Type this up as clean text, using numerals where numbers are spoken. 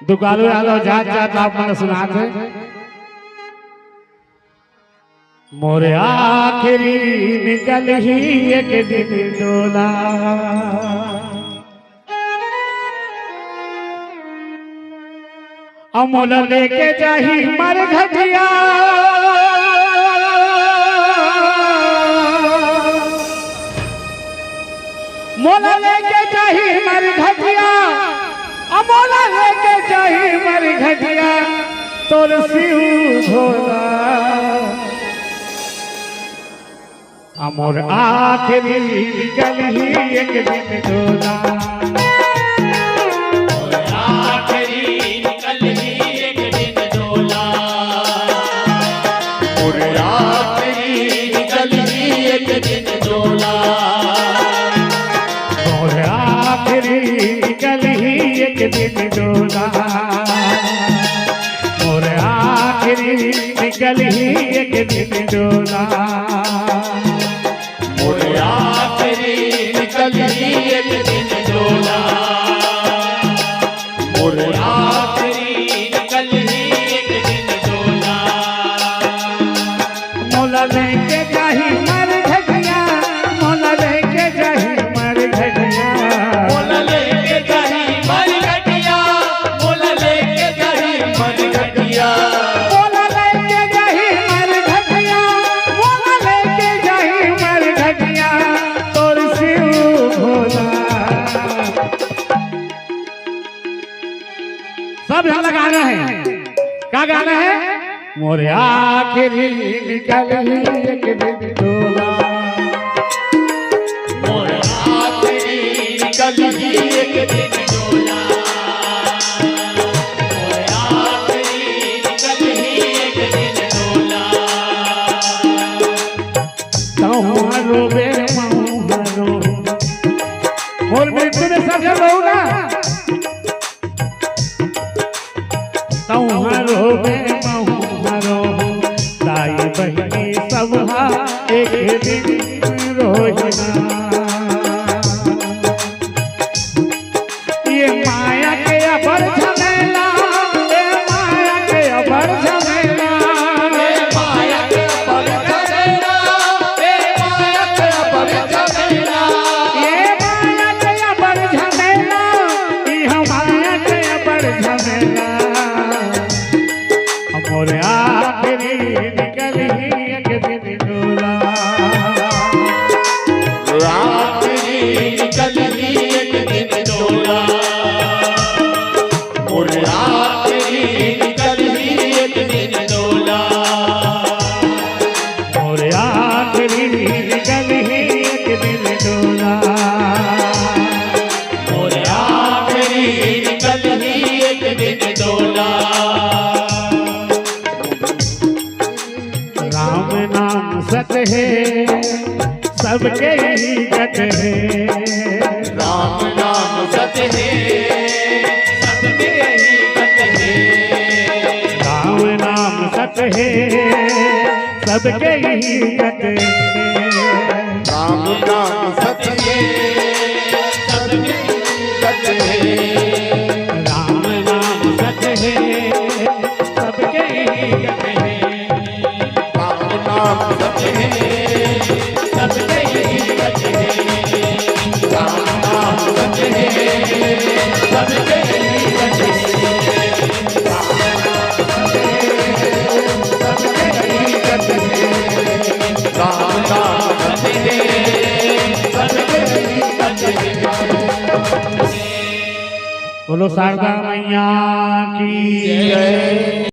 दुकालू आलो जात जात आप मन सुनाते मोरे आखिरी निकल ही एक दिन डोला अमोल लेके जाही मर घटिया मोला लेके जाही मर घटिया अमोल लेके जाही मर घटिया तोर शिव भोला अमोर आखिरी निकल ही एक दिन डोला और आखिरी निकल ही एक दिन डोला और आखिरी निकल ही एक दिन डोला और आखिरी निकल ही एक दिन डोला मोला लेके जाही मर घटिया मोला लेके जाही मर घटिया मोला लेके जाही मर घटिया मोला लेके जाही मर घटिया मोला लेके जाही मर घटिया मोला लेके जाही मर घटिया तोर शिव भोला सब यहाँ गाना है क्या गाना है मोरे आखिरी निकल ही एक दिन डोला और आखिरी निकल ही एक दिन डोला और आखिरी निकल ही एक दिन डोला तोहरो बे महरो मोर मृत्यु में सब जब रहू ना तोहरो बे महरो दाई बहिनी सब हा एक दिन रोहिना ये माया के अबर झमेला ये माया के अबर झमेला माया के पर झमेला ए माया के पर झमेला ये माया के अबर झमेला ये माया के अबर झमेला हमरे आखिरी निकल ही एक दिन डोला आखिरी निकल ही एक दिन डोला और आखिरी निकल ही एक दिन डोला और आखिरी निकल ही एक दिन डोला और आखिरी निकल ही एक दिन डोला राम नाम सत है सबके ही गत है राम नाम सत्य है सबके ही गत है राम नाम सत है सबके ही गत है राम नाम सत्य है सबके ही गत है राम नाम सत है सबके ही गत है राम नाम सत्य है सबके ही गत है राम नाम सत्य है सबके ही गत है राम नाम सत्य है सबके ही गत है राम नाम सत्य है सबके ही गत है बोलो शारदा मैया की जय।